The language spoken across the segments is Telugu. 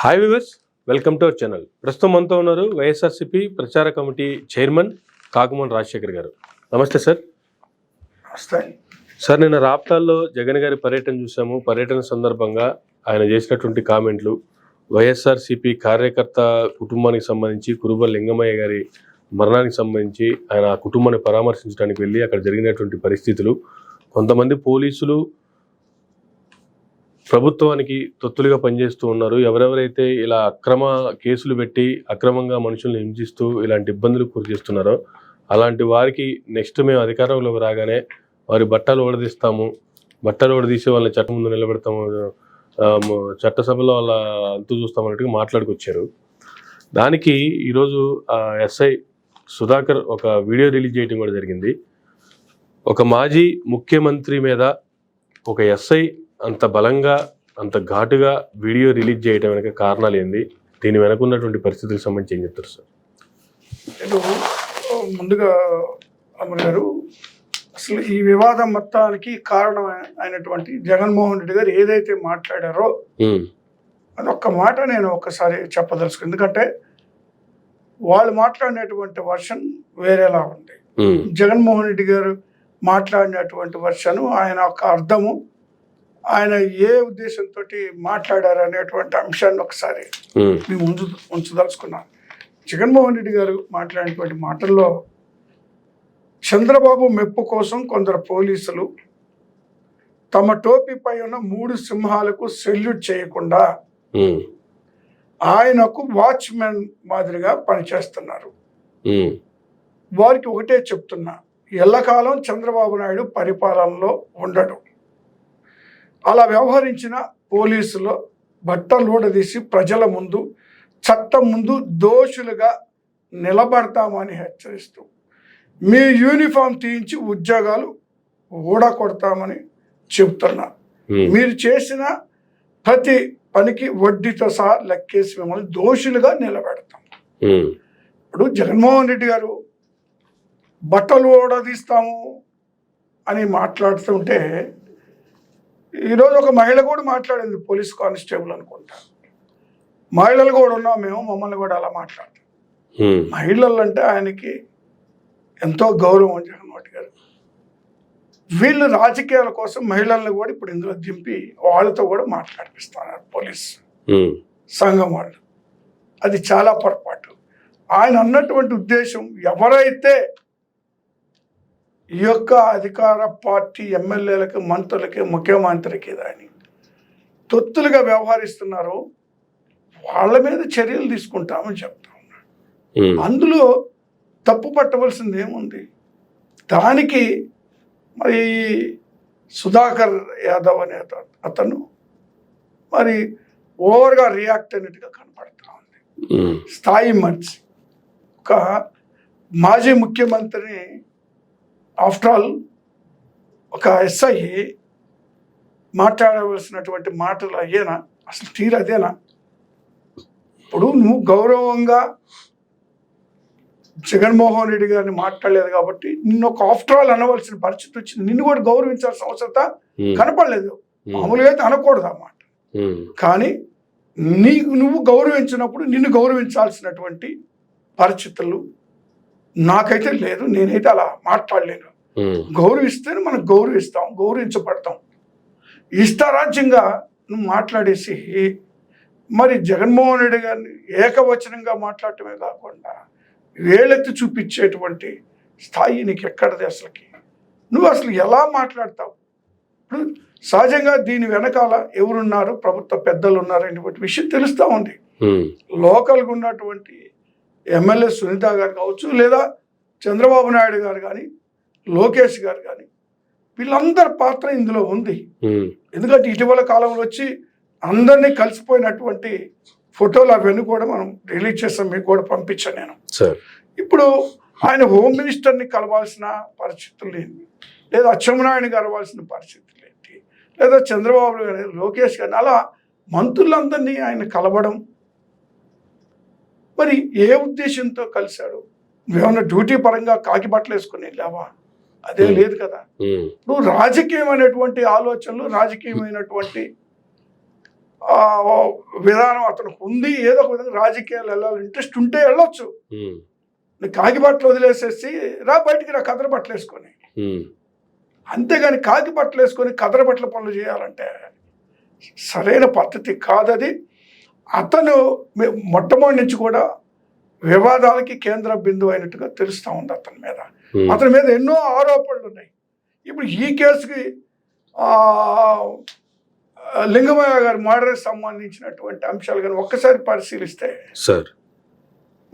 Hi viewers, welcome to our channel. ప్రస్తుతం మనతో ఉన్నారు వైఎస్ఆర్సీపీ ప్రచార కమిటీ చైర్మన్ కాకుమన్ రాజశేఖర్ గారు. నమస్తే సార్. సార్, నిన్న రాప్తాల్లో జగన్ గారి పర్యటన చూసాము. పర్యటన సందర్భంగా ఆయన చేసినటువంటి కామెంట్లు, వైఎస్ఆర్సీపీ కార్యకర్త కుటుంబానికి సంబంధించి కురుబ లింగమయ్య గారి మరణానికి సంబంధించి ఆయన ఆ కుటుంబాన్ని పరామర్శించడానికి వెళ్ళి అక్కడ జరిగినటువంటి పరిస్థితులు, కొంతమంది పోలీసులు ప్రభుత్వానికి తొత్తులుగా పనిచేస్తూ ఉన్నారు. ఎవరెవరైతే ఇలా అక్రమ కేసులు పెట్టి అక్రమంగా మనుషుల్ని హింసిస్తూ ఇలాంటి ఇబ్బందులు గురి చేస్తున్నారో అలాంటి వారికి నెక్స్ట్ మేము అధికారంలోకి రాగానే వారి బట్టలు ఓడదీసి వాళ్ళని చట్టం ముందు నిలబెడతాము, చట్టసభలో వాళ్ళ అంతు చూస్తామన్నట్టుగా మాట్లాడుకొచ్చారు. దానికి ఈరోజు ఎస్ఐ సుధాకర్ ఒక వీడియో రిలీజ్ చేయడం కూడా జరిగింది. ఒక మాజీ ముఖ్యమంత్రి మీద ఒక ఎస్ఐ అంత బలంగా అంత ఘాటుగా వీడియో రిలీజ్ చేయడం వెనక కారణాలు ఏంది, దీని వెనక ఉన్నటువంటి పరిస్థితులకు సంబంధించి ఏం చెప్తారు సార్? ముందుగా అమర్ గారు, అసలు ఈ వివాదం మొత్తానికి కారణం అయినటువంటి జగన్మోహన్ రెడ్డి గారు ఏదైతే మాట్లాడారో అదొక్క మాట నేను ఒక్కసారి చెప్పదలుచుకున్నాను. ఎందుకంటే వాళ్ళు మాట్లాడినటువంటి వర్షన్ వేరేలా ఉంది. జగన్మోహన్ రెడ్డి గారు మాట్లాడినటువంటి వర్షను, ఆయన ఒక అర్థము, ఆయన ఏ ఉద్దేశంతో మాట్లాడారు అనేటువంటి అంశాన్ని ఒకసారి మేము ఉంచదలుచుకున్నాం. జగన్మోహన్ రెడ్డి గారు మాట్లాడినటువంటి మాటల్లో చంద్రబాబు మెప్పు కోసం కొందరు పోలీసులు తమ టోపీపై ఉన్న 3 సింహాలకు సెల్యూట్ చేయకుండా ఆయనకు వాచ్మెన్ మాదిరిగా పనిచేస్తున్నారు. వారికి ఒకటే చెప్తున్నా, ఎల్లకాలం చంద్రబాబు నాయుడు పరిపాలనలో ఉండడు. అలా వ్యవహరించిన పోలీసులు బట్టలూడదీసి ప్రజల ముందు, చట్టం ముందు దోషులుగా నిలబడతామని హెచ్చరిస్తూ, మీ యూనిఫామ్ తీయించి ఉద్యోగాలు ఊడకొడతామని చెబుతున్నా. మీరు చేసిన ప్రతి పనికి వడ్డీతో సహా లెక్కేసి మిమ్మల్ని దోషులుగా నిలబెడతాం. ఇప్పుడు జగన్మోహన్ రెడ్డి గారు బట్టలు ఊడదీస్తాము అని మాట్లాడుతుంటే, ఈరోజు ఒక మహిళ కూడా మాట్లాడింది, పోలీస్ కానిస్టేబుల్ అనుకుంటా. మహిళలు కూడా ఉన్నాం మేము, మమ్మల్ని కూడా అలా మాట్లాడతాం. మహిళలు అంటే ఆయనకి ఎంతో గౌరవం జగన్మోహన్ గారు. వీళ్ళు రాజకీయాల కోసం మహిళలను కూడా ఇప్పుడు ఇందులో దింపి వాళ్ళతో కూడా మాట్లాడిపిస్తున్నారు పోలీస్ సంఘం వాళ్ళు. అది చాలా పొరపాటు. ఆయన అన్నటువంటి ఉద్దేశం, ఎవరైతే ఈ యొక్క అధికార పార్టీ ఎమ్మెల్యేలకి, మంత్రులకి, ముఖ్యమంత్రికి దాని తొత్తులుగా వ్యవహరిస్తున్నారో వాళ్ళ మీద చర్యలు తీసుకుంటామని చెప్తా ఉన్నాడు. అందులో తప్పు పట్టవలసింది ఏముంది? దానికి మరి సుధాకర్ యాదవ్ అనే అతను మరి ఓవర్గా రియాక్ట్ అయినట్టుగా కనపడతా ఉంది. స్థాయి మనిషి, ఒక మాజీ ముఖ్యమంత్రిని, ఆఫ్టర్ ఆల్ ఒక ఎస్ఐ మాట్లాడవలసినటువంటి మాటలు అయ్యేనా? అసలు తీరు అదేనా? ఇప్పుడు నువ్వు గౌరవంగా జగన్మోహన్ రెడ్డి గారిని మాట్లాడలేదు కాబట్టి నిన్ను ఒక ఆఫ్టర్ ఆల్ అనవలసిన పరిస్థితి వచ్చింది. నిన్ను కూడా గౌరవించాల్సిన అవసరత కనపడలేదు. మామూలుగా అయితే అనకూడదు ఆ మాట. కానీ నువ్వు గౌరవించినప్పుడు నిన్ను గౌరవించాల్సినటువంటి పరిస్థితులు నాకైతే లేదు. నేనైతే అలా మాట్లాడలేను. గౌరవిస్తేనే మనం గౌరవిస్తాం, గౌరవించబడతాం. ఇష్టారాజ్యంగా నువ్వు మాట్లాడేసి మరి జగన్మోహన్ రెడ్డి గారిని ఏకవచనంగా మాట్లాడటమే కాకుండా వేలెత్తి చూపించేటువంటి స్థాయి నీకు ఎక్కడది? అసలుకి నువ్వు అసలు ఎలా మాట్లాడతావు? ఇప్పుడు సహజంగా దీని వెనకాల ఎవరున్నారు, ప్రభుత్వ పెద్దలు ఉన్నారు అనేటువంటి విషయం తెలుస్తూ ఉంది. లోకల్గా ఉన్నటువంటి ఎమ్మెల్యే సునీత గారు కావచ్చు, లేదా చంద్రబాబు నాయుడు గారు కానీ, లోకేష్ గారు కానీ, వీళ్ళందరి పాత్ర ఇందులో ఉంది. ఎందుకంటే ఇటీవల కాలంలో వచ్చి అందరినీ కలిసిపోయినటువంటి ఫోటోలు అవన్నీ కూడా మనం రిలీజ్ చేస్తాం, మీకు కూడా పంపించాను నేను. ఇప్పుడు ఆయన హోమ్ మినిస్టర్ని కలవాల్సిన పరిస్థితులు ఏంటి, లేదా అచ్చెన్నాయుడిని కలవాల్సిన పరిస్థితులు ఏంటి, లేదా చంద్రబాబు గారు, లోకేష్ గారిని, అలా మంత్రులందరినీ ఆయన కలవడం మరి ఏ ఉద్దేశంతో కలిశాడు? ఏమన్నా డ్యూటీ పరంగా కాకి బట్టలు వేసుకుని వెళ్ళావా? అదే లేదు కదా. నువ్వు రాజకీయమైనటువంటి ఆలోచనలు, రాజకీయమైనటువంటి ఆ, విధానం అతనికి ఉంది, ఏదో ఒక విధంగా రాజకీయాలు వెళ్ళాలి ఇంట్రెస్ట్ ఉంటే వెళ్ళొచ్చు. నీకు కాకి బట్టలు వదిలేసేసి బయటికి కదర బట్టలు వేసుకొని, అంతేగాని కాకి బట్టలు వేసుకొని కదర బట్టల పనులు చేయాలంటే సరైన పద్ధతి కాదది. అతను మొట్టమొదటి నుంచి కూడా వివాదాలకి కేంద్ర బిందువు అయినట్టుగా తెలుస్తూ ఉంది అతని మీద ఎన్నో ఆరోపణలు ఉన్నాయి. ఇప్పుడు ఈ కేసుకి లింగమయ్య గారి మర్డర్కి సంబంధించినటువంటి అంశాలు కానీ ఒక్కసారి పరిశీలిస్తే సార్,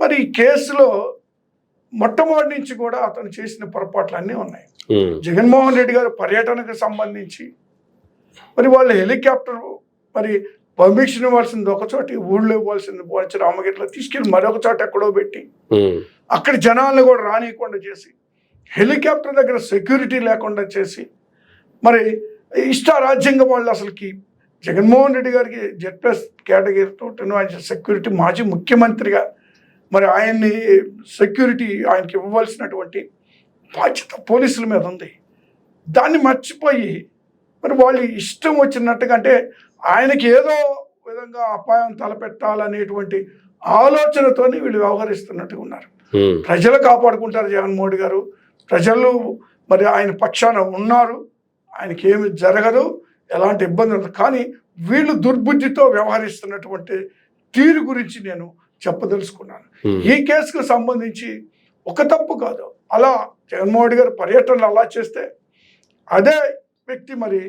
మరి ఈ కేసులో మొట్టమొదటి నుంచి కూడా అతను చేసిన పొరపాట్లు అన్నీ ఉన్నాయి. జగన్మోహన్ రెడ్డి గారు పర్యటనకు సంబంధించి మరి వాళ్ళు హెలికాప్టర్ మరి పర్మిషన్ ఇవ్వాల్సింది ఒక చోట, ఊళ్ళో ఇవ్వాల్సింది పోల్చి రామగిరిలో తీసుకెళ్ళి మరొక చోట ఎక్కడో పెట్టి అక్కడ జనాలను కూడా రానియకుండా చేసి, హెలికాప్టర్ దగ్గర సెక్యూరిటీ లేకుండా చేసి, మరి ఇష్టారాజ్యంగా వాళ్ళు అసలుకి జగన్మోహన్ రెడ్డి గారికి Z+ కేటగిరీతో ఆయన సెక్యూరిటీ మాజీ ముఖ్యమంత్రిగా మరి ఆయన్ని సెక్యూరిటీ ఆయనకి ఇవ్వవలసినటువంటి బాధ్యత పోలీసుల మీద ఉంది. దాన్ని మర్చిపోయి మరి వాళ్ళు ఇష్టం వచ్చినట్టుగా, అంటే ఆయనకి ఏదో విధంగా అపాయం తలపెట్టాలనేటువంటి ఆలోచనతో వీళ్ళు వ్యవహరిస్తున్నట్టుగా ఉన్నారు. ప్రజలు కాపాడుకుంటారు జగన్మోహన్ రెడ్డి గారు, ప్రజలు మరి ఆయన పక్షాన ఉన్నారు, ఆయనకి ఏమి జరగదు, ఎలాంటి ఇబ్బంది ఉండదు. కానీ వీళ్ళు దుర్బుద్ధితో వ్యవహరిస్తున్నటువంటి తీరు గురించి నేను చెప్పదలుచుకున్నాను. ఈ కేసుకు సంబంధించి ఒక తప్పు కాదు, అలా జగన్మోహన్ రెడ్డి గారు పర్యటనలు అలా చేస్తే అదే వ్యక్తి మరి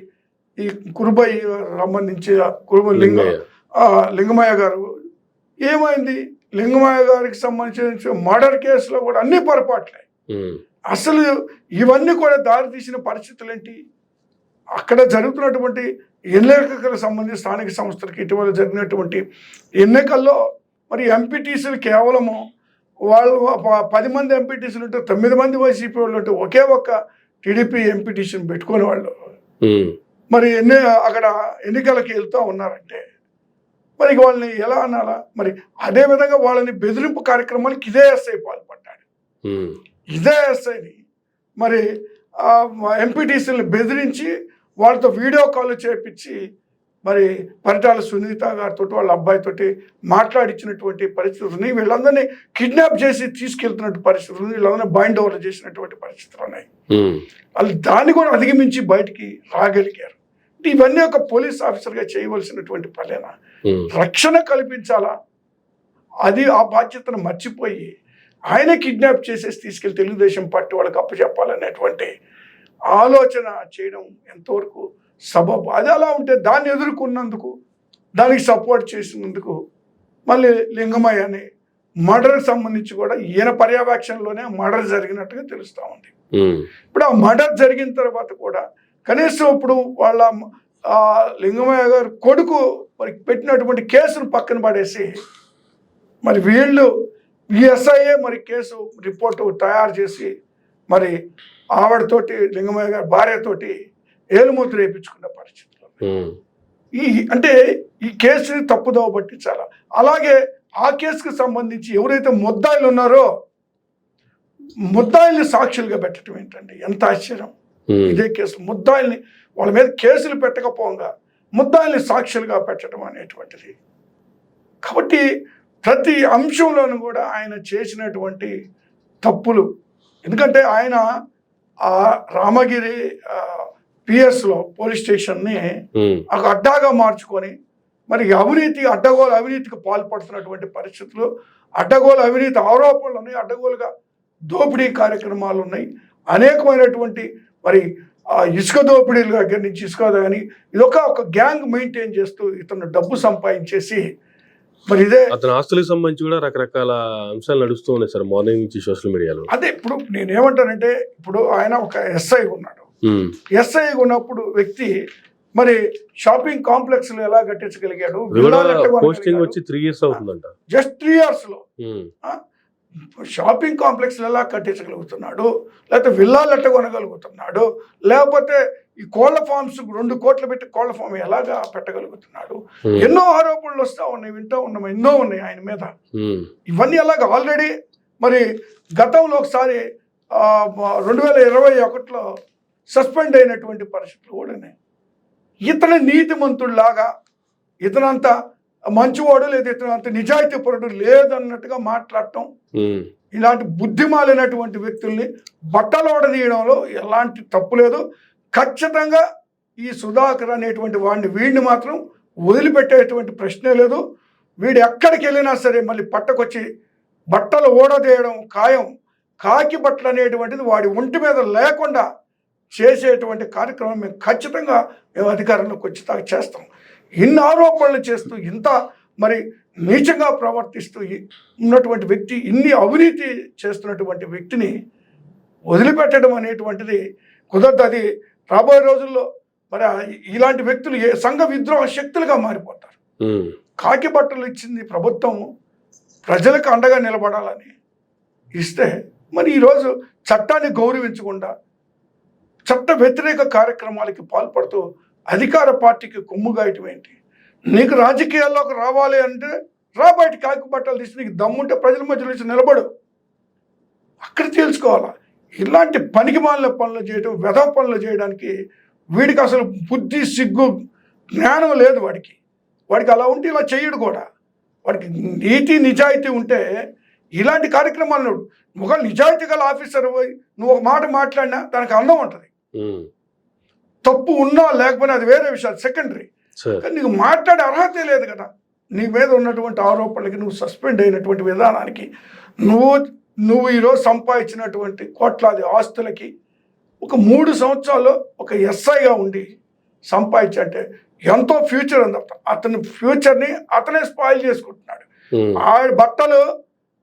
ఈ కురుబై సంబంధించి లింగమయ్య గారు ఏమైంది, లింగమయ్య గారికి సంబంధించిన మర్డర్ కేసులో కూడా అన్ని పొరపాట్లే. అసలు ఇవన్నీ కూడా దారి తీసిన పరిస్థితులు ఏంటి, అక్కడ జరుగుతున్నటువంటి ఎన్నికలకు సంబంధించి స్థానిక సంస్థలకు ఇటీవల జరిగినటువంటి ఎన్నికల్లో మరి ఎంపీటీసీలు కేవలము వాళ్ళు 10 మంది ఎంపీటీసీలు ఉంటే 9 మంది వైసీపీ వాళ్ళు ఉంటే ఒకే ఒక్క టీడీపీ ఎంపీటీసీని పెట్టుకునే వాళ్ళు మరి అక్కడ ఎన్నికలకు వెళ్తూ ఉన్నారంటే మరి వాళ్ళని ఎలా అనాలా? మరి అదేవిధంగా వాళ్ళని బెదిరింపు కార్యక్రమానికి ఇదే ఎస్ఐ పాల్పడ్డాడు. ఇదే ఎస్ఐని మరి ఎంపీటీసీలను బెదిరించి వాళ్ళతో వీడియో కాల్ చేపించి మరి పరిటాల సునీత గారితో వాళ్ళ అబ్బాయితోటి మాట్లాడించినటువంటి పరిస్థితులు ఉన్నాయి. వీళ్ళందరినీ కిడ్నాప్ చేసి తీసుకెళ్తున్నట్టు పరిస్థితులు ఉన్నాయి. వీళ్ళందరినీ బైండ్ ఓవర్ చేసినటువంటి పరిస్థితులు ఉన్నాయి. వాళ్ళు దాన్ని కూడా అధిగమించి బయటికి రాగలిగారు. ఇవన్నీ ఒక పోలీస్ ఆఫీసర్గా చేయవలసినటువంటి పనేనా? రక్షణ కల్పించాలా, అది ఆ బాధ్యతను మర్చిపోయి ఆయన కిడ్నాప్ చేసేసి తీసుకెళ్లి తెలుగుదేశం పార్టీ వాళ్ళకి అప్పచెప్పాలనేటువంటి ఆలోచన చేయడం ఎంతవరకు సబబు? అది అలా ఉంటే దాన్ని ఎదుర్కొన్నందుకు, దానికి సపోర్ట్ చేసినందుకు మళ్ళీ లింగమయ్యని మర్డర్కి సంబంధించి కూడా ఈయన పర్యవేక్షణలోనే మర్డర్ జరిగినట్టుగా తెలుస్తూ ఉంది. ఇప్పుడు ఆ మర్డర్ జరిగిన తర్వాత కూడా కనీసం ఇప్పుడు వాళ్ళ లింగమయ్య గారు కొడుకు మరి పెట్టినటువంటి కేసును పక్కన పడేసి మరి వీళ్ళు ఈ ఎస్ఐఏ మరి కేసు రిపోర్టు తయారు చేసి మరి ఆవిడతోటి లింగమయ్య గారి భార్యతోటి ఏలుమూతి రేపించుకున్న పరిస్థితులు అంటే ఈ కేసుని తప్పుదోవ పట్టించాలా. అలాగే ఆ కేసుకు సంబంధించి ఎవరైతే ముద్దాయిలు ఉన్నారో ముద్దాయిల్ని సాక్షులుగా పెట్టడం ఏంటండి, ఎంత ఆశ్చర్యం. ఇదే కేసు ముద్దాయిల్ని వాళ్ళ మీద కేసులు పెట్టకపోగా ముద్దాయిల్ని సాక్షులుగా పెట్టడం అనేటువంటిది. కాబట్టి ప్రతి అంశంలోనూ కూడా ఆయన చేసినటువంటి తప్పులు, ఎందుకంటే ఆయన ఆ రామగిరి పిఎస్లో పోలీస్ స్టేషన్ని ఒక అడ్డాగా మార్చుకొని మరి అడ్డగోలు అవినీతికి పాల్పడుతున్నటువంటి పరిస్థితులు, అడ్డగోలు అవినీతి ఆరోపణలు ఉన్నాయి, అడ్డగోలుగా దోపిడీ కార్యక్రమాలు ఉన్నాయి, అనేకమైనటువంటి మరి ఇసుక దోపిడీల దగ్గర నుంచి ఇసుక కానీ ఒక గ్యాంగ్ మెయింటైన్ చేస్తూ ఇతను డబ్బు సంపాదించేసి మరి ఇదే అతని ఆస్తులకు సంబంధించి కూడా రకరకాల అంశాలు నడుస్తూ ఉన్నాయి సార్ మార్నింగ్ నుంచి సోషల్ మీడియాలో. అదే ఇప్పుడు నేనేమంటానంటే, ఇప్పుడు ఆయన ఒక ఎస్ఐ ఉన్నాడు. ఎస్ఐ ఉన్నప్పుడు వ్యక్తి మరి షాపింగ్ కాంప్లెక్స్ లో ఎలా కట్టించగలిగాడు? పోస్టింగ్ వచ్చి 3 years అవుతుందంట. జస్ట్ 3 years లో షాపింగ్ కాంప్లెక్స్ ఎలా కట్టించగలుగుతున్నాడు, లేకపోతే విల్లాలు ఎట్ట కొనగలుగుతున్నాడు, లేకపోతే ఈ కోళ్ల ఫార్మ్స్ 2 కోట్లు పెట్టి కోళ్ల ఫామ్ ఎలాగా పెట్టగలుగుతున్నాడు? ఎన్నో ఆరోపణలు వస్తూ ఉన్నాయి, వింటూ ఉన్నాం, ఎన్నో ఉన్నాయి ఆయన మీద. ఇవన్నీ అలాగా ఆల్రెడీ మరి గతంలో ఒకసారి 2021లో సస్పెండ్ అయినటువంటి పరిస్థితులు కూడా ఉన్నాయి. ఇతని నీతిమంతుడిలాగా ఇతనంత మంచివాడు లేదా ఇతనంత నిజాయితీపరుడు లేదన్నట్టుగా మాట్లాడటం, ఇలాంటి బుద్ధిమాలినటువంటి వ్యక్తుల్ని బట్టలు ఓడదీయడంలో ఎలాంటి తప్పు లేదు. ఖచ్చితంగా ఈ సుధాకర్ అనేటువంటి వీడిని మాత్రం వదిలిపెట్టేటువంటి ప్రశ్నే లేదు. వీడు ఎక్కడికి వెళ్ళినా సరే మళ్ళీ పట్టకొచ్చి బట్టలు ఓడదీయడం ఖాయం. కాకి బట్టలు అనేటువంటిది వాడి ఒంటి మీద లేకుండా చేసేటువంటి కార్యక్రమం మేము అధికారంలోకి వచ్చి చేస్తాం. ఇన్ని ఆరోపణలు చేస్తూ ఇంత మరి నీచంగా ప్రవర్తిస్తూ ఉన్నటువంటి వ్యక్తి, ఇన్ని అవినీతి చేస్తున్నటువంటి వ్యక్తిని వదిలిపెట్టడం అనేటువంటిది కుదరదు. అది రాబోయే రోజుల్లో మరి ఇలాంటి వ్యక్తులు సంఘ విద్రోహ శక్తులుగా మారిపోతారు. కాకి బట్టలు ఇచ్చింది ప్రభుత్వం ప్రజలకు అండగా నిలబడాలని ఇస్తే మరి ఈరోజు చట్టాన్ని గౌరవించకుండా చట్ట వ్యతిరేక కార్యక్రమాలకి పాల్పడుతూ అధికార పార్టీకి కొమ్ముగాయటం ఏంటి? నీకు రాజకీయాల్లోకి రావాలి అంటే బయట కాకి బట్టలు తీసి నీకు దమ్ముంటే ప్రజల మధ్యలో నుంచి నిలబడు, అక్కడ తేల్చుకోవాలా. ఇలాంటి పనికిమాలిన పనులు చేయడం, వెధవ పనులు చేయడానికి వీడికి అసలు బుద్ధి, సిగ్గు, జ్ఞానం లేదు. వాడికి అలా ఉంటే ఇలా చేయడు కూడా. వాడికి నీతి నిజాయితీ ఉంటే ఇలాంటి కార్యక్రమాలు ఒక నిజాయితీ గల ఆఫీసర్ పోయి నువ్వు ఒక మాట మాట్లాడినా దానికి అందం ఉంటుంది. తప్పు ఉన్నా లేకపోయినా అది వేరే విషయాలు, సెకండరీ. కానీ నీకు మాట్లాడే అర్హత లేదు కదా. నీ మీద ఉన్నటువంటి ఆరోపణలకి, నువ్వు సస్పెండ్ అయినటువంటి విధానానికి, నువ్వు ఈరోజు సంపాదించినటువంటి కోట్లాది ఆస్తులకి ఒక 3 సంవత్సరాల్లో ఒక ఎస్ఐగా ఉండి సంపాదించంటే ఎంతో ఫ్యూచర్ ఉంది. అతని ఫ్యూచర్ని అతనే స్పాయిల్ చేసుకుంటున్నాడు. ఆ బట్టలు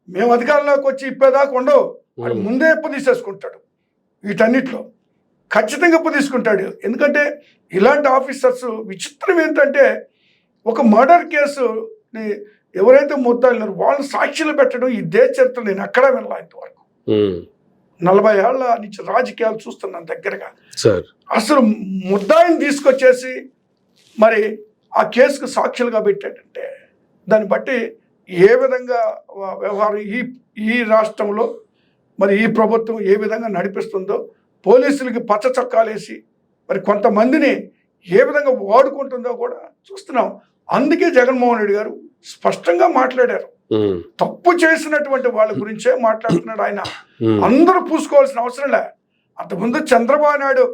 మేము అధికారంలోకి వచ్చి ఇప్పేదాకా ఉండవు. వాడు ముందే ఎప్పు తీసేసుకుంటాడు. వీటన్నిటిలో ఖచ్చితంగా ఎప్పు తీసుకుంటాడు. ఎందుకంటే ఇలాంటి ఆఫీసర్స్ విచిత్రం ఏంటంటే ఒక మర్డర్ కేసుని ఎవరైతే ముద్దాయినారో వాళ్ళని సాక్షులు పెట్టడం ఈ దేశ చరిత్ర నేను ఎక్కడా వినలా ఇంతవరకు. 40 ఏళ్ల నుంచి రాజకీయాలు చూస్తున్నాను దగ్గరగా. అసలు ముద్దాయిని తీసుకొచ్చేసి మరి ఆ కేసుకు సాక్షులుగా పెట్టాడంటే దాన్ని బట్టి ఏ విధంగా వ్యవహారం ఈ రాష్ట్రంలో మరి ఈ ప్రభుత్వం ఏ విధంగా నడిపిస్తుందో, పోలీసులకి పచ్చ చొక్కాలేసి మరి కొంతమందిని ఏ విధంగా వాడుకుంటుందో కూడా చూస్తున్నాం. అందుకే జగన్మోహన్ రెడ్డి గారు స్పష్టంగా మాట్లాడారు. తప్పు చేసినటువంటి వాళ్ళ గురించే మాట్లాడుతున్నాడు ఆయన. అందరూ పూసుకోవాల్సిన అవసరం లే. అంతకుముందు చంద్రబాబు నాయుడు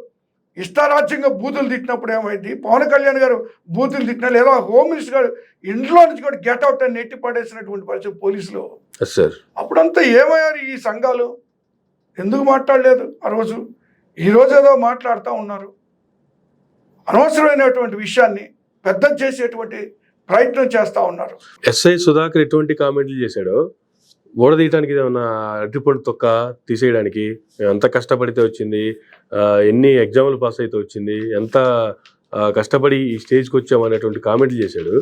ఇష్టారాజ్యంగా బూతులు తిట్టినప్పుడు ఏమైంది, పవన్ కళ్యాణ్ గారు బూతులు తిట్టినా, లేదా హోమ్ మినిస్టర్ గారు ఇంట్లో నుంచి కూడా గెట్అవుట్ అని నెట్టి పడేసినటువంటి పరిస్థితి పోలీసులు. అప్పుడంతా ఏమయ్యారు ఈ సంఘాలు? ఎందుకు మాట్లాడలేదు ఆ రోజు? ఈరోజు ఏదో మాట్లాడుతూ ఉన్నారు. అనవసరమైనటువంటి విషయాన్ని పెద్ద చేసేటువంటి ప్రయత్నం చేస్తూ ఉన్నారు. ఎస్ఐ సుధాకర్ ఎటువంటి కామెంట్లు చేశాడో, ఓడదీయటానికి ఏమన్నా అడ్డిపొడి తొక్క తీసేయడానికి ఎంత కష్టపడితే వచ్చింది, ఎన్ని ఎగ్జామ్లు పాస్ అయితే వచ్చింది, ఎంత కష్టపడి ఈ స్టేజ్కి వచ్చాము అనేటువంటి కామెంట్లు చేశాడు.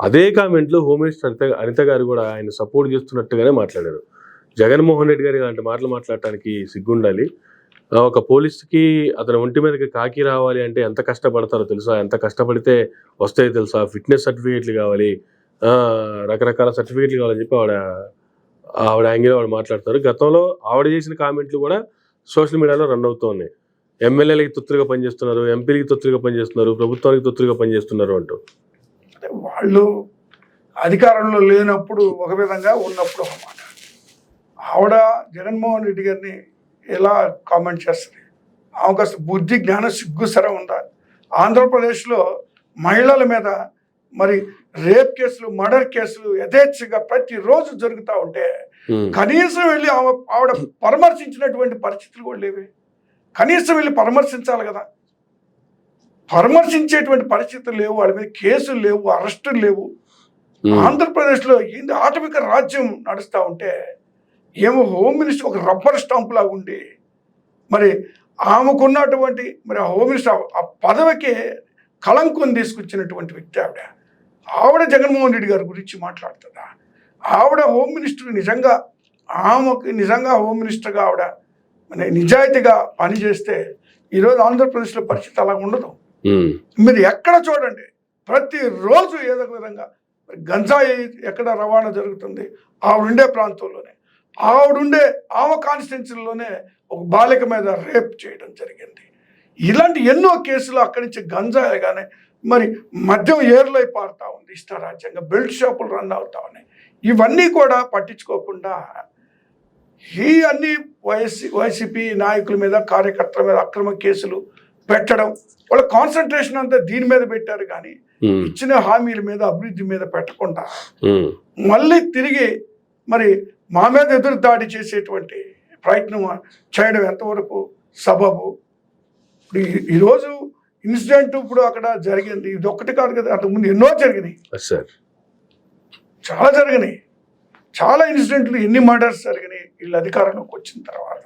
అదే కామెంట్లు హోమ్ మినిస్టర్ అనిత గారు కూడా ఆయన సపోర్ట్ చేస్తున్నట్టుగానే మాట్లాడారు. జగన్మోహన్ రెడ్డి గారు ఇలాంటి మాటలు మాట్లాడటానికి సిగ్గుండాలి. ఒక పోలీస్కి అతని ఒంటి మీదకి కాకి రావాలి అంటే ఎంత కష్టపడతారో తెలుసా, ఎంత కష్టపడితే వస్తాయో తెలుసా, ఫిట్నెస్ సర్టిఫికేట్లు కావాలి, రకరకాల సర్టిఫికేట్లు కావాలని చెప్పి ఆవిడ యాంగిల్ ఆవిడ మాట్లాడతారు. గతంలో ఆవిడ చేసిన కామెంట్లు కూడా సోషల్ మీడియాలో రన్ అవుతూ ఉన్నాయి. ఎమ్మెల్యేలకి తొత్తులుగా పనిచేస్తున్నారు, ఎంపీలకి తొత్తులుగా పనిచేస్తున్నారు, ప్రభుత్వానికి తొత్తులుగా పనిచేస్తున్నారు అంటూ. వాళ్ళు అధికారంలో లేనప్పుడు ఒక విధంగా, ఉన్నప్పుడు ఒక మాట. ఆవిడ జగన్మోహన్ రెడ్డి గారిని ఎలా కామెంట్ చేస్తుంది? ఆమెకు అసలు బుద్ధి, జ్ఞానం, సిగ్గు సరే ఉందా? ఆంధ్రప్రదేశ్లో మహిళల మీద మరి రేప్ కేసులు, మర్డర్ కేసులు యథేచ్ఛగా ప్రతిరోజు జరుగుతూ ఉంటే కనీసం వెళ్ళి ఆవిడ పరామర్శించినటువంటి పరిస్థితులు కూడా లేవు. కనీసం వెళ్ళి పరామర్శించాలి కదా. పరామర్శించేటువంటి పరిస్థితులు లేవు, వాళ్ళ మీద కేసులు లేవు, అరెస్టులు లేవు. ఆంధ్రప్రదేశ్లో ఏంది ఆటవిక రాజ్యం నడుస్తూ ఉంటే ఏమో హోమ్ మినిస్టర్ ఒక రబ్బర్ స్టాంప్ లాగా ఉండి మరి ఆమెకున్నటువంటి మరి ఆ హోమ్ మినిస్టర్ ఆ పదవికి కళంకం తీసుకొచ్చినటువంటి వ్యక్తి ఆవిడ జగన్మోహన్ రెడ్డి గారి గురించి మాట్లాడుతుందా? ఆవిడ హోమ్ మినిస్టర్ నిజంగా హోమ్ మినిస్టర్గా ఆవిడ నిజాయితీగా పనిచేస్తే ఈరోజు ఆంధ్రప్రదేశ్లో పరిస్థితి అలా ఉండదు. మీరు ఎక్కడ చూడండి, ప్రతిరోజు ఏదో ఒక విధంగా గంజాయి ఎక్కడ రవాణా జరుగుతుంది. ఆవిడుండే ప్రాంతంలోనే, ఆమె కాన్స్టిట్యున్సీలోనే ఒక బాలిక మీద రేప్ చేయడం జరిగింది. ఇలాంటి ఎన్నో కేసులు అక్కడి నుంచి గంజాయి కానీ మరి మద్యం ఏర్లై పారుతా ఉంది ఇష్టారాజ్యంగా, బెల్ట్ షాపులు రన్ అవుతా ఉన్నాయి. ఇవన్నీ కూడా పట్టించుకోకుండా ఈ అన్ని వైసీపీ నాయకుల మీద, కార్యకర్తల మీద అక్రమ కేసులు పెట్టడం, వాళ్ళ కాన్సన్ట్రేషన్ అంతా దీని మీద పెట్టారు. కానీ ఇచ్చిన హామీల మీద, అభివృద్ధి మీద పెట్టకుండా మళ్ళీ తిరిగి మరి మా మీద ఎదురు దాడి చేసేటువంటి ప్రయత్నం చేయడం ఎంతవరకు సబబు? ఈరోజు ఇన్సిడెంట్ ఇప్పుడు అక్కడ జరిగింది, ఇది ఒక్కటి కాదు కదా, అంతకుముందు ఎన్నో జరిగినాయి, చాలా జరిగినాయి, చాలా ఇన్సిడెంట్లు, ఎన్ని మర్డర్స్ జరిగినాయి వీళ్ళు అధికారంలోకి వచ్చిన తర్వాత.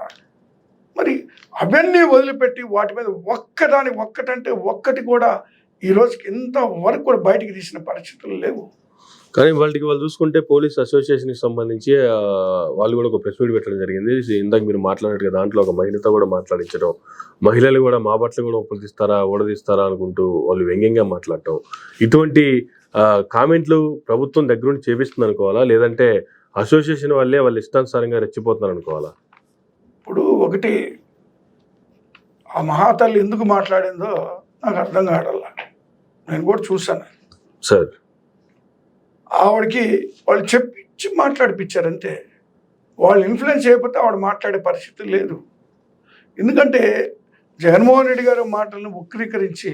మరి అవన్నీ వదిలిపెట్టి వాటి మీద ఒక్కటంటే ఒక్కటి కూడా ఈ రోజుకి ఇంతవరకు కూడా బయటికి తీసిన పరిస్థితులు లేవు. కానీ వాళ్ళు చూసుకుంటే పోలీస్ అసోసియేషన్కి సంబంధించి వాళ్ళు కూడా ఒక ప్రెస్ మీట్ పెట్టడం జరిగింది. ఇందాక మీరు మాట్లాడినట్టుగా దాంట్లో ఒక మహిళతో కూడా మాట్లాడించడం, మహిళలు కూడా మా బట్టలు కూడా ఓడదీస్తారా అనుకుంటూ వాళ్ళు వ్యంగ్యంగా మాట్లాడటం, ఇటువంటి కామెంట్లు ప్రభుత్వం దగ్గరుండి చేపిస్తుంది అనుకోవాలా, లేదంటే అసోసియేషన్ వాళ్ళే వాళ్ళ ఇష్టానుసారంగా రెచ్చిపోతున్నారు అనుకోవాలా? ఇప్పుడు ఒకటి, ఆ మహాతల్లి ఎందుకు మాట్లాడిందో నాకు అర్థం కావట్లా. నేను కూడా చూశాను సార్. ఆవిడకి వాళ్ళు చెప్పించి మాట్లాడిపించారంతే. వాళ్ళు ఇన్ఫ్లుయెన్స్ చేయకపోతే ఆవిడ మాట్లాడే పరిస్థితి లేదు. ఎందుకంటే జగన్మోహన్ రెడ్డి గారి మాటలను వక్రీకరించి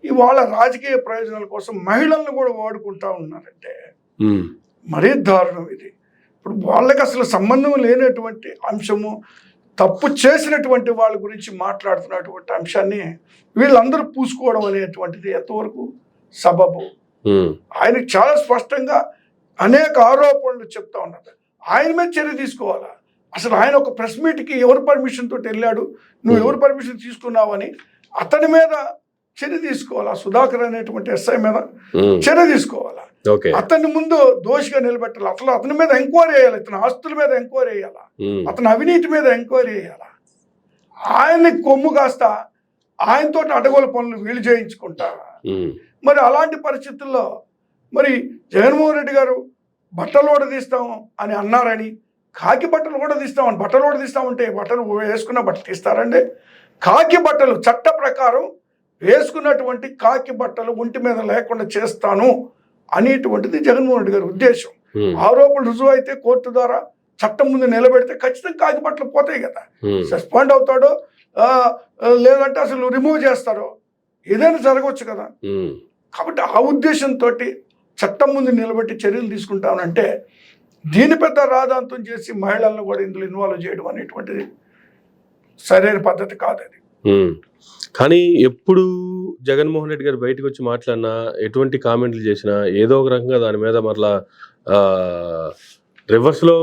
ఇవాళ రాజకీయ ప్రయోజనాల కోసం మహిళలను కూడా వాడుకుంటా ఉన్నారంటే మరీ దారుణం ఇది. ఇప్పుడు వాళ్ళకి అసలు సంబంధం లేనటువంటి అంశము, తప్పు చేసినటువంటి వాళ్ళ గురించి మాట్లాడుతున్నటువంటి అంశాన్ని వీళ్ళందరూ పూసుకోవడం అనేటువంటిది ఎంతవరకు సబబు? ఆయనకు చాలా స్పష్టంగా అనేక ఆరోపణలు చెప్తా ఉన్నారు. ఆయన మీద చర్య తీసుకోవాలా? అసలు ఆయన ఒక ప్రెస్ మీట్కి ఎవరు పర్మిషన్ తోటి వెళ్ళాడు, నువ్వు ఎవరు పర్మిషన్ తీసుకున్నావని అతని మీద చర్య తీసుకోవాలా? సుధాకర్ అనేటువంటి ఎస్ఐ మీద చర్య తీసుకోవాలా? అతని ముందు దోషిగా నిలబెట్టాలి. అసలు అతని మీద ఎంక్వైరీ చేయాలి, ఇతని ఆస్తుల మీద ఎంక్వైరీ చేయాలా, అతని అవినీతి మీద ఎంక్వైరీ చేయాలా? ఆయన్ని కొమ్ము కాస్త ఆయనతో అడగోలు పనులు వీళ్ళు చేయించుకుంటారా? మరి అలాంటి పరిస్థితుల్లో మరి జగన్మోహన్ రెడ్డి గారు బట్టలు కూడా తీస్తాం అని అన్నారని, కాకి బట్టలు కూడా తీస్తామని, బట్టలు కూడా తీస్తామంటే బట్టలు వేసుకున్న బట్టలు తీస్తారండి? కాకి బట్టలు చట్ట ప్రకారం వేసుకున్నటువంటి కాకి బట్టలు ఒంటి మీద లేకుండా చేస్తాను అనేటువంటిది జగన్మోహన్ రెడ్డి గారి ఉద్దేశం. ఆరోపణలు రుజువు అయితే కోర్టు ద్వారా చట్టం ముందు నిలబెడితే ఖచ్చితంగా కాకి బట్టలు పోతాయి కదా. సస్పెండ్ అవుతాడో లేదంటే అసలు రిమూవ్ చేస్తారో ఏదైనా జరగవచ్చు కదా. కాబట్టి ఆ ఉద్దేశంతో చట్టం ముందు నిలబెట్టి చర్యలు తీసుకుంటానంటే దీని పెద్ద రాదాంతం చేసి మహిళలను కూడా ఇందులో ఇన్వాల్వ్ చేయడం అనేటువంటిది సరైన పద్ధతి కాదు అది. కానీ ఎప్పుడు జగన్మోహన్ రెడ్డి గారు బయటకు వచ్చి మాట్లాడినా, ఎటువంటి కామెంట్లు చేసినా ఏదో ఒక రకంగా దాని మీద మరలా రివర్స్లో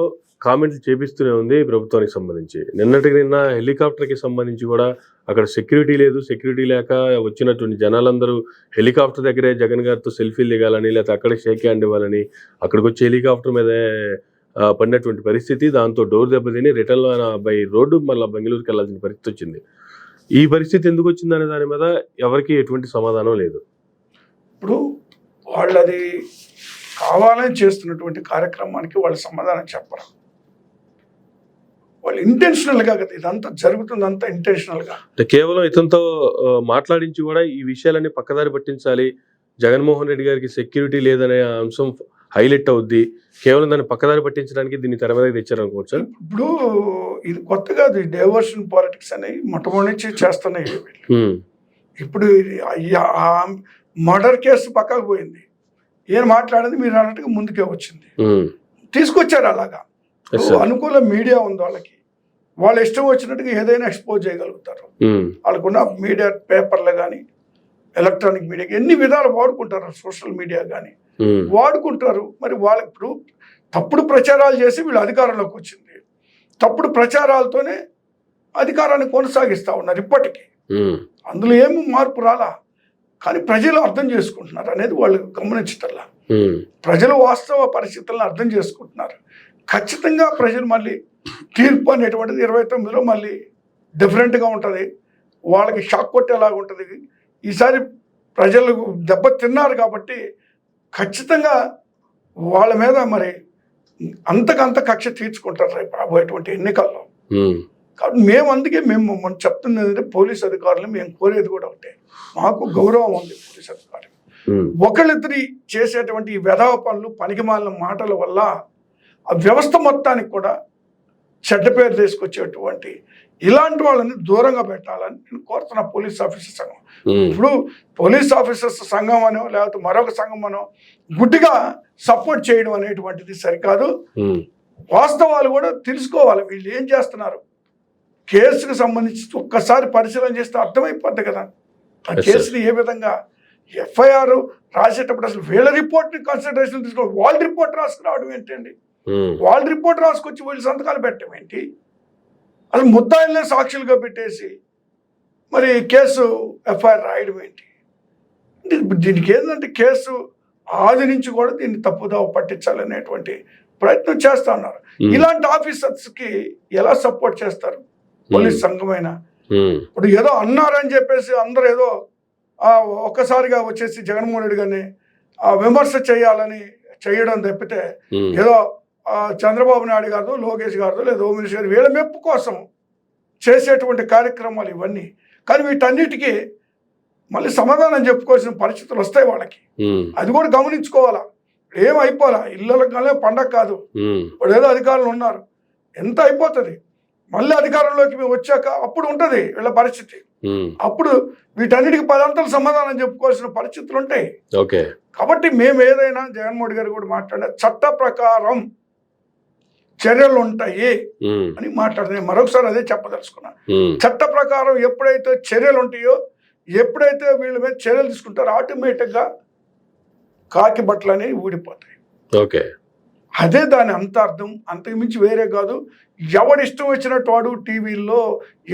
కామెంట్లు చేపిస్తూనే ఉంది ప్రభుత్వానికి సంబంధించి. నిన్న హెలికాప్టర్కి సంబంధించి కూడా అక్కడ సెక్యూరిటీ లేదు, సెక్యూరిటీ లేక వచ్చినటువంటి జనాలందరూ హెలికాప్టర్ దగ్గరే జగన్ గారితో సెల్ఫీలు దిగాలని, లేకపోతే అక్కడే షేక్ హ్యాండ్ ఇవ్వాలని అక్కడికి వచ్చి హెలికాప్టర్ మీదే పడినటువంటి పరిస్థితి. దాంతో డోర్ దెబ్బతిని రిటర్న్లో బై రోడ్డు మళ్ళీ బెంగళూరుకి వెళ్ళాల్సిన పరిస్థితి వచ్చింది. ఈ పరిస్థితి ఎందుకు వచ్చిందనే దాని మీద ఎవరికి ఎటువంటి సమాధానం లేదు. ఇప్పుడు వాళ్ళది కావాలని చేస్తున్నటువంటి కార్యక్రమానికి వాళ్ళు సమాధానం చెప్పరు. వాళ్ళు ఇంటెన్షనల్గా కదా ఇదంతా జరుగుతుందంతా ఇంటెన్షనల్గా. కేవలం ఇతనితో మాట్లాడించి కూడా ఈ విషయాలన్నీ పక్కదారి పట్టించాలి, జగన్మోహన్ రెడ్డి గారికి సెక్యూరిటీ లేదనే అంశం హైలైట్ అవుద్ది, కేవలం దాన్ని పక్కదారి పట్టించడానికి దీన్ని తెర మీద తెచ్చారు అనుకోవచ్చు. ఇప్పుడు ఇది కొత్త కాదు, ఈ డైవర్షన్ పాలిటిక్స్ అనేవి మొట్టమొదటి నుంచి చేస్తున్నాయి. ఇప్పుడు మర్డర్ కేసు పక్కకు పోయింది, ఏం మాట్లాడేది మీరు అన్నట్టుగా ముందుకే వచ్చింది, తీసుకొచ్చారు. అలాగా అనుకూల మీడియా ఉంది వాళ్ళకి, వాళ్ళు ఇష్టం వచ్చినట్టుగా ఏదైనా ఎక్స్పోజ్ చేయగలుగుతారు. వాళ్ళకున్న మీడియా పేపర్లు కానీ ఎలక్ట్రానిక్ మీడియా ఎన్ని విధాలు వాడుకుంటారు, సోషల్ మీడియా కానీ వాడుకుంటారు. మరి వాళ్ళకి ఇప్పుడు తప్పుడు ప్రచారాలు చేసి వీళ్ళు అధికారంలోకి వచ్చింది, తప్పుడు ప్రచారాలతోనే అధికారాన్ని కొనసాగిస్తూ ఉన్నారు ఇప్పటికీ. అందులో ఏమి మార్పు రాలా, కానీ ప్రజలు అర్థం చేసుకుంటున్నారు అనేది వాళ్ళు గమనించటల్లా. ప్రజలు వాస్తవ పరిస్థితులను అర్థం చేసుకుంటున్నారు. ఖచ్చితంగా ప్రజలు మళ్ళీ తీర్పు అనేటువంటిది 29లో మళ్ళీ డిఫరెంట్గా ఉంటుంది, వాళ్ళకి షాక్ కొట్టేలాగా ఉంటుంది. ఈసారి ప్రజలు దెబ్బ తిన్నారు కాబట్టి ఖచ్చితంగా వాళ్ళ మీద మరి అంతకంత కక్ష తీర్చుకుంటారు రేపు రాబోయేటువంటి ఎన్నికల్లో. కాబట్టి మేము అందుకే మనం చెప్తున్నది ఏంటంటే పోలీస్ అధికారులు మేము కోరేది కూడా ఒకటే, మాకు గౌరవం ఉంది పోలీస్ అధికారులు. ఒకళ్ళిద్దరి చేసేటువంటి ఈ వెధవ పనులు పనికిమాలిన మాటల వల్ల ఆ వ్యవస్థ మొత్తానికి కూడా చెడ్డ పేరు తీసుకొచ్చేటువంటి ఇలాంటి వాళ్ళని దూరంగా పెట్టాలని నేను కోరుతున్నా పోలీస్ ఆఫీసర్ సంఘం. ఇప్పుడు పోలీస్ ఆఫీసర్స్ సంఘం అనో లేకపోతే మరొక సంఘం అనో గుడ్డిగా సపోర్ట్ చేయడం అనేటువంటిది సరికాదు. వాస్తవాలు కూడా తెలుసుకోవాలి, వీళ్ళు ఏం చేస్తున్నారు. కేసుకు సంబంధించి ఒక్కసారి పరిశీలన చేస్తే అర్థమైపోద్ది కదా ఆ కేసుని ఏ విధంగా. ఎఫ్ఐఆర్ రాసేటప్పుడు అసలు వీళ్ళ రిపోర్ట్ని కన్సిడరేషన్ తీసుకోవాలి, వాళ్ళ రిపోర్ట్ రాసుకురావడం ఏంటండి, వాళ్ళ రిపోర్ట్ రాసుకొచ్చి వీళ్ళు సంతకాలు పెట్టడం ఏంటి, అసలు ముద్దాయిల్నే సాక్షులుగా పెట్టేసి మరి కేసు ఎఫ్ఐఆర్ రాయడం ఏంటి. దీనికి ఏంటంటే కేసు ఆది నుంచి కూడా దీన్ని తప్పుదావ పట్టించాలనేటువంటి ప్రయత్నం చేస్తా ఉన్నారు. ఇలాంటి ఆఫీసర్స్కి ఎలా సపోర్ట్ చేస్తారు పోలీస్ సంఘమైన? ఇప్పుడు ఏదో అన్నారని చెప్పేసి అందరూ ఏదో ఒక్కసారిగా వచ్చేసి జగన్మోహన్ రెడ్డి గారిని విమర్శ చేయాలని చేయడం తప్పితే ఏదో చంద్రబాబు నాయుడు గారు, లోకేష్ గారు లేదా హోమ్ మినిస్టర్ గారు వీళ్ళ మెప్పు కోసం చేసేటువంటి కార్యక్రమాలు ఇవన్నీ. కానీ వీటన్నిటికీ మళ్ళీ సమాధానం చెప్పుకోవాల్సిన పరిస్థితులు వస్తాయి వాళ్ళకి, అది కూడా గమనించుకోవాలా. ఏమైపోలా, ఇళ్ళకనే పండగ కాదు, ఇప్పుడు ఏదో అధికారులు ఉన్నారు ఎంత అయిపోతుంది, మళ్ళీ అధికారంలోకి మేము వచ్చాక అప్పుడు ఉంటుంది వీళ్ళ పరిస్థితి. అప్పుడు వీటన్నిటికి పదంతలు సమాధానం చెప్పుకోవాల్సిన పరిస్థితులు ఉంటాయి. కాబట్టి మేము ఏదైనా జగన్మోహన్ గారు కూడా మాట్లాడే చట్ట ప్రకారం చర్యలు ఉంటాయి అని మాట్లాడుతున్నాయి. మరొకసారి అదే చెప్పదలుచుకున్నా. చట్ట ప్రకారం ఎప్పుడైతే చర్యలు ఉంటాయో, ఎప్పుడైతే వీళ్ళ మీద చర్యలు తీసుకుంటారో ఆటోమేటిక్గా కాకి బట్టలు అనేవి ఊడిపోతాయి. అదే దాని అంతార్థం, అంతకుమించి వేరే కాదు. ఎవడు ఇష్టం వచ్చినట్టు వాడు టీవీల్లో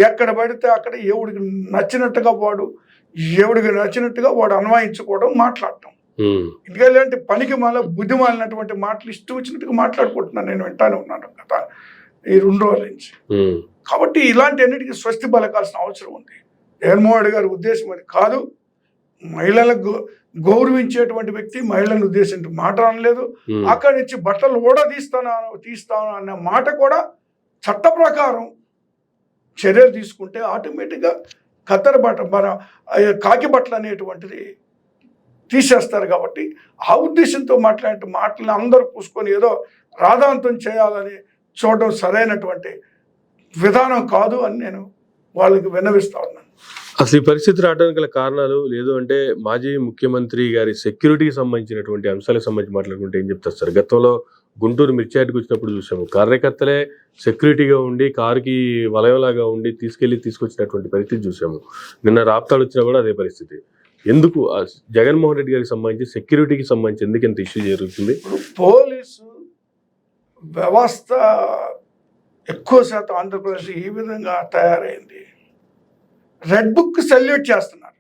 ఎక్కడ పడితే అక్కడ ఎవడికి నచ్చినట్టుగా వాడు అన్వయించుకోవడం, మాట్లాడటం. ఎందుకంటే పనికి మాల బుద్ధి మాలినటువంటి మాటలు ఇష్టం వచ్చినట్టుగా మాట్లాడుకుంటున్నాను, నేను వింటానే ఉన్నాను కదా ఈ 2 రోజుల నుంచి. కాబట్టి ఇలాంటి అన్నిటికీ స్వస్తి పలకాల్సిన అవసరం ఉంది. జగన్మోహన్ రెడ్డి గారి ఉద్దేశం అది కాదు. మహిళలకు గౌరవించేటువంటి వ్యక్తి మహిళలను ఉద్దేశించి మాట అనలేదు. అక్కడి నుంచి బట్టలు కూడా తీస్తాను అన్న మాట కూడా చట్ట ప్రకారం చర్యలు తీసుకుంటే ఆటోమేటిక్గా మన కాకి బట్టలు అనేటువంటిది తీసేస్తారు. కాబట్టి ఆ ఉద్దేశంతో మాట్లాడే మాటలను అందరూ పూసుకొని ఏదో రాధాంతం చేయాలని చూడడం సరైనటువంటి విధానం కాదు అని నేను వాళ్ళకి విన్నవిస్తా ఉన్నాను. అసలు ఈ పరిస్థితి రావడానికి గల కారణాలు లేదు అంటే మాజీ ముఖ్యమంత్రి గారి సెక్యూరిటీకి సంబంధించినటువంటి అంశాలకు సంబంధించి మాట్లాడుకుంటే ఏం చెప్తారు సార్? గతంలో గుంటూరు మిర్చియాటికి వచ్చినప్పుడు చూసాము, కార్యకర్తలే సెక్యూరిటీగా ఉండి కారుకి వలయంలాగా ఉండి తీసుకొచ్చినటువంటి పరిస్థితి చూసాము. నిన్న రాప్తాడు వచ్చినా కూడా అదే పరిస్థితి. ఎందుకు జగన్మోహన్ రెడ్డి గారికి సంబంధించి సెక్యూరిటీకి సంబంధించి ఎందుకు ఎంత ఇష్యూ జరుగుతుంది? పోలీసు వ్యవస్థ ఎక్కువ శాతం ఆంధ్రప్రదేశ్ ఈ విధంగా తయారైంది. రెడ్ బుక్ సెల్యూట్ చేస్తున్నారు,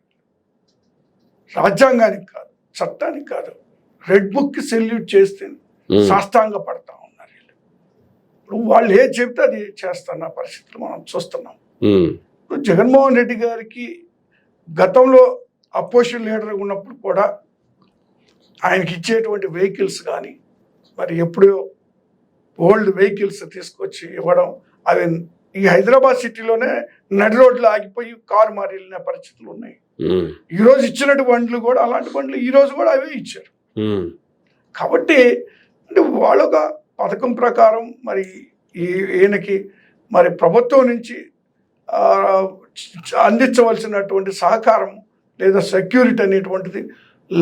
రాజ్యాంగానికి కాదు, చట్టానికి కాదు, రెడ్ బుక్ సెల్యూట్ చేస్తే సాష్టాంగ పడతా ఉన్నారు. ఇప్పుడు వాళ్ళు ఏది చెప్తే అది చేస్తున్న పరిస్థితులు మనం చూస్తున్నాం. ఇప్పుడు జగన్మోహన్ రెడ్డి గారికి గతంలో అపోజిషన్ లీడర్ ఉన్నప్పుడు కూడా ఆయనకి ఇచ్చేటువంటి వెహికల్స్ కానీ మరి ఎప్పుడో ఓల్డ్ వెహికల్స్ తీసుకొచ్చి ఇవ్వడం, అవి ఈ హైదరాబాద్ సిటీలోనే నడి రోడ్లు ఆగిపోయి కారు మారి వెళ్ళిన పరిస్థితులు ఉన్నాయి. ఈ రోజు ఇచ్చినట్టు బండ్లు కూడా అలాంటి బండ్లు ఈ రోజు కూడా అవే ఇచ్చారు. కాబట్టి అంటే వాళ్ళొక పథకం ప్రకారం మరి ఈయనకి మరి ప్రభుత్వం నుంచి అందించవలసినటువంటి సహకారం లేదా సెక్యూరిటీ అనేటువంటిది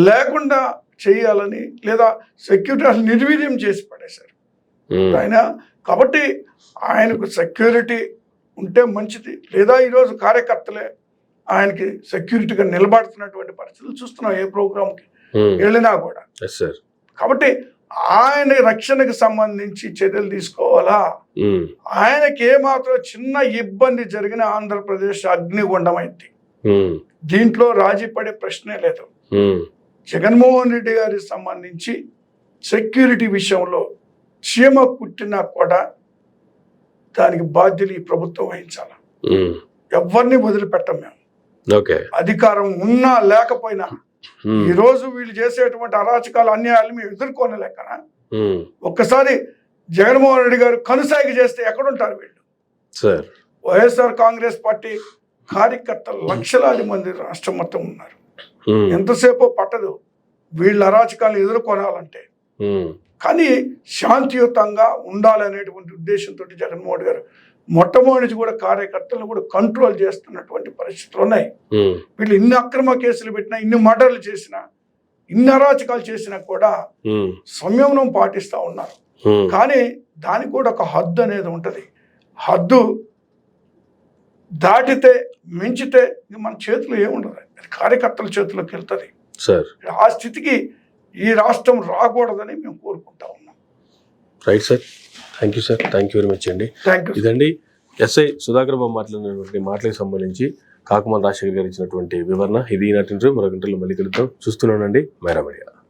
లేకుండా చేయాలని, లేదా సెక్యూరిటీ అసలు నిర్వీర్యం చేసి పడేశారు ఆయన. కాబట్టి ఆయనకు సెక్యూరిటీ ఉంటే మంచిది, లేదా ఈరోజు కార్యకర్తలే ఆయనకి సెక్యూరిటీగా నిలబడుతున్నటువంటి పరిస్థితులు చూస్తున్నాం ఏ ప్రోగ్రామ్కి వెళ్ళినా కూడా. కాబట్టి ఆయన రక్షణకు సంబంధించి చర్యలు తీసుకోవాలా. ఆయనకి ఏమాత్రం చిన్న ఇబ్బంది జరిగిన ఆంధ్రప్రదేశ్ అగ్నిగుండం అయింది, దీంట్లో రాజీ పడే ప్రశ్నే లేదు. జగన్మోహన్ రెడ్డి గారికి సంబంధించి సెక్యూరిటీ విషయంలో చీమ కుట్టినా కూడా దానికి బాధ్యులు ఈ ప్రభుత్వం వహించాల. ఎవరిని వదిలిపెట్టం మేము, అధికారం ఉన్నా లేకపోయినా. ఈ రోజు వీళ్ళు చేసేటువంటి అరాచకాలు అన్యాయాలు మేము ఎదుర్కొనే లెక్కన ఒక్కసారి జగన్మోహన్ రెడ్డి గారు కనుసాగి చేస్తే ఎక్కడుంటారు వీళ్ళు? వైఎస్ఆర్ కాంగ్రెస్ పార్టీ కార్యకర్తలు లక్షలాది మంది రాష్ట్రం మొత్తం ఉన్నారు. ఎంతసేపు పట్టదు వీళ్ళ అరాచకాలను ఎదుర్కొనాలంటే. కానీ శాంతియుతంగా ఉండాలనేటువంటి ఉద్దేశంతో జగన్మోహన్ గారు మొట్టమొదటి కూడా కార్యకర్తలను కూడా కంట్రోల్ చేస్తున్నటువంటి పరిస్థితులు ఉన్నాయి. వీళ్ళు ఇన్ని అక్రమ కేసులు పెట్టినా, ఇన్ని మర్డర్లు చేసినా, ఇన్ని అరాచకాలు చేసినా కూడా సంయమనం పాటిస్తూ ఉన్నారు. కానీ దానికి కూడా ఒక హద్దు అనేది ఉంటుంది. హద్దు దాటితే మించితే మన చేతిలో ఏముండదు, అది కార్యకర్తల చేతిలోకి వెళ్తుంది. ఆ స్థితికి ఈ రాష్ట్రం రాకూడదని మేము కోరుకుంటా ఉన్నాం. Right sir, thank you sir, thank you very much అండి. ఇదండి ఎస్ఐ సుధాకర్ బాబు మాట్లాడినటువంటి మాటలకు సంబంధించి కాకుమాన్ రాజశేఖర్ గారు ఇచ్చినటువంటి వివరణ. ఇది ఈనాటి మరొక గంటలో మళ్ళీ కలుద్దాం. చూస్తున్నానండి మైరా మీడియా.